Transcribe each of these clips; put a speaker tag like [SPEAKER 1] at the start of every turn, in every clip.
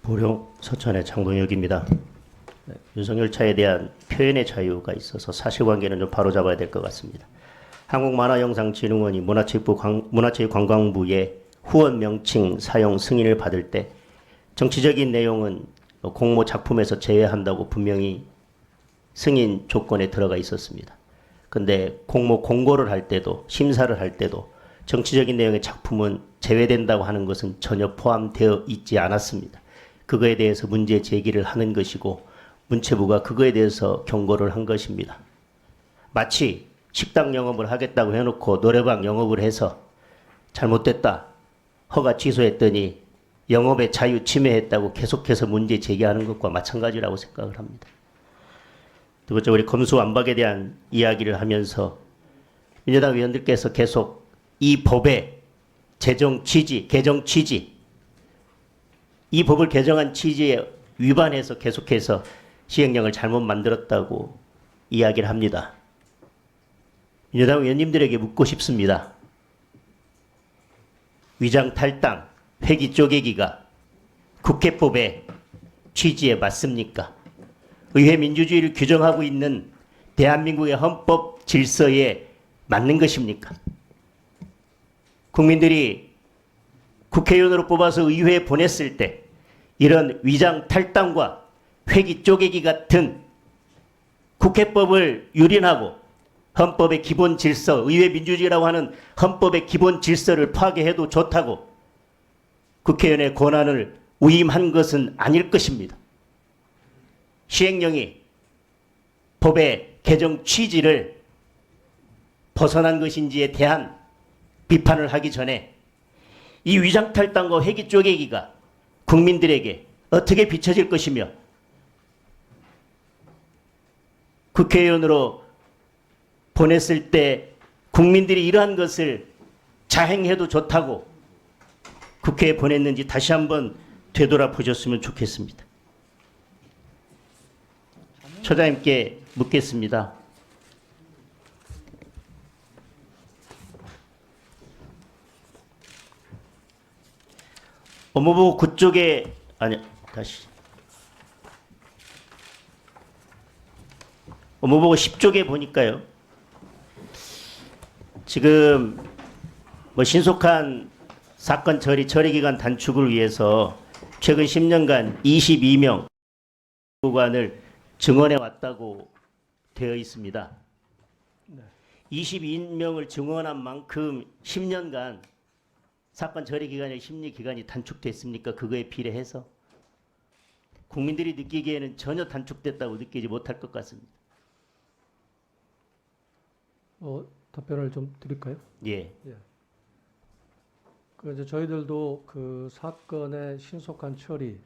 [SPEAKER 1] 보령 서천의 장동혁입니다. 윤석열 차에 대한 표현의 자유가 있어서 사실관계는 좀 바로잡아야 될 것 같습니다. 한국만화영상진흥원이 문화체육관광부의 후원 명칭 사용 승인을 받을 때 정치적인 내용은 공모 작품에서 제외한다고 분명히 승인 조건에 들어가 있었습니다. 근데 공모 공고를 할 때도 심사를 할 때도 정치적인 내용의 작품은 제외된다고 하는 것은 전혀 포함되어 있지 않았습니다. 그거에 대해서 문제 제기를 하는 것이고 문체부가 그거에 대해서 경고를 한 것입니다. 마치 식당 영업을 하겠다고 해놓고 노래방 영업을 해서 잘못됐다 허가 취소했더니 영업의 자유 침해했다고 계속해서 문제 제기하는 것과 마찬가지라고 생각을 합니다. 두 번째, 우리 검수완박에 대한 이야기를 하면서 민주당 의원들께서 계속 이 법의 제정 취지, 개정 취지, 이 법을 개정한 취지에 위반해서 계속해서 시행령을 잘못 만들었다고 이야기를 합니다. 민주당 의원님들에게 묻고 싶습니다. 위장 탈당, 회기 쪼개기가 국회법의 취지에 맞습니까? 의회 민주주의를 규정하고 있는 대한민국의 헌법 질서에 맞는 것입니까? 국민들이 국회의원으로 뽑아서 의회에 보냈을 때 이런 위장 탈당과 회기 쪼개기 같은 국회법을 유린하고 헌법의 기본 질서, 의회 민주주의라고 하는 헌법의 기본 질서를 파괴해도 좋다고 국회의원의 권한을 위임한 것은 아닐 것입니다. 시행령이 법의 개정 취지를 벗어난 것인지에 대한 비판을 하기 전에 이 위장탈당과 회기 쪼개기가 국민들에게 어떻게 비춰질 것이며 국회의원으로 보냈을 때 국민들이 이러한 것을 자행해도 좋다고 국회에 보냈는지 다시 한번 되돌아보셨으면 좋겠습니다. 처장님께 묻겠습니다. 법무부 9쪽에 법무부 10쪽에 보니까요. 지금 신속한 사건 처리 기간 단축을 위해서 최근 10년간 22명 구간을 증언해 왔다고 되어 있습니다. 22명을 증언한 만큼 10년간 사건 처리 기간의 심리 기간이 단축됐습니까? 그거에 비례해서 국민들이 느끼기에는 전혀 단축됐다고 느끼지 못할 것 같습니다.
[SPEAKER 2] 답변을 좀 드릴까요?
[SPEAKER 1] 예.
[SPEAKER 2] 이제 저희들도 그 사건의 신속한 처리,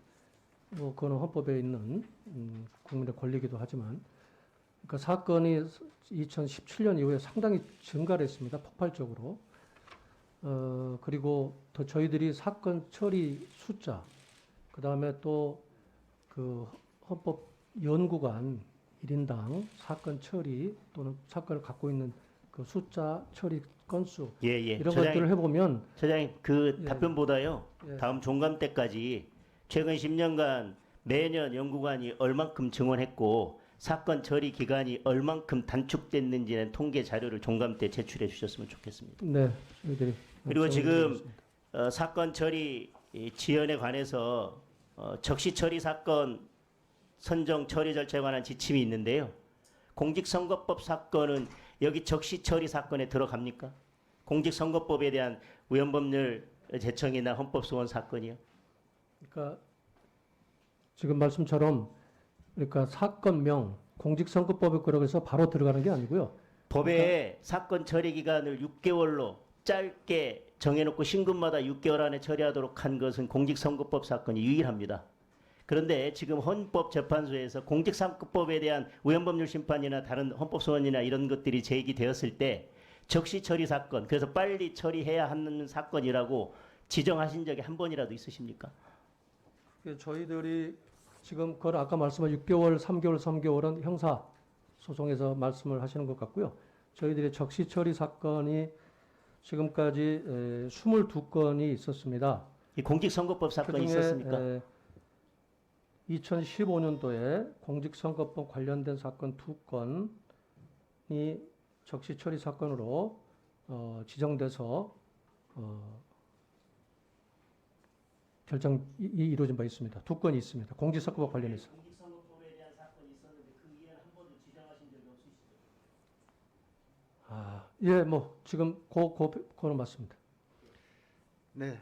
[SPEAKER 2] 그거는 헌법에 있는 국민의 권리이기도 하지만, 그러니까 사건이 2017년 이후에 상당히 증가를 했습니다. 폭발적으로. 그리고 더 저희들이 사건 처리 숫자, 그 다음에 또 그 헌법 연구관 1인당 사건 처리 또는 사건을 갖고 있는 그 숫자, 처리 건수 이런 것들을 해보면
[SPEAKER 1] 처장님 답변보다요. 다음 종감 때까지 최근 10년간 매년 연구관이 얼만큼 증언했고 사건 처리 기간이 얼만큼 단축됐는지는 통계 자료를 종감 때 제출해 주셨으면 좋겠습니다.
[SPEAKER 2] 네, 저희들이.
[SPEAKER 1] 그리고 지금 사건 처리 지연에 관해서 적시 처리 사건 선정 처리 절차에 관한 지침이 있는데요. 공직선거법 사건은 여기 적시 처리 사건에 들어갑니까? 공직선거법에 대한 위헌법률 제청이나 헌법소원 사건이요.
[SPEAKER 2] 그러니까 지금 말씀처럼 그러니까 사건명 공직선거법에 그러고서 바로 들어가는 게 아니고요.
[SPEAKER 1] 법에 사건 처리 기간을 6개월로 짧게 정해놓고 신금마다 6개월 안에 처리하도록 한 것은 공직선거법 사건이 유일합니다. 그런데 지금 헌법재판소에서 공직선거법에 대한 위헌법률 심판이나 다른 헌법소원이나 이런 것들이 제기되었을 때 적시 처리 사건, 그래서 빨리 처리해야 하는 사건이라고 지정하신 적이 한 번이라도 있으십니까?
[SPEAKER 2] 저희들이 지금 그걸 아까 말씀한 6개월, 3개월은 형사 소송에서 말씀을 하시는 것 같고요. 저희들의 적시 처리 사건이 지금까지 22건이 있었습니다.
[SPEAKER 1] 이 공직선거법 사건이 있었습니까?
[SPEAKER 2] 2015년도에 공직선거법 관련된 사건 2건이 적시 처리 사건으로 지정돼서 결정이 이루어진 바 있습니다. 2건이 있습니다. 공직선거법 관련해서.
[SPEAKER 1] 공직선거법에 대한 사건이 있었는데 그 이후에는 한 번도 지정하신 적이 없으시죠?
[SPEAKER 2] 예, 뭐 지금 그거는 맞습니다.
[SPEAKER 3] 네,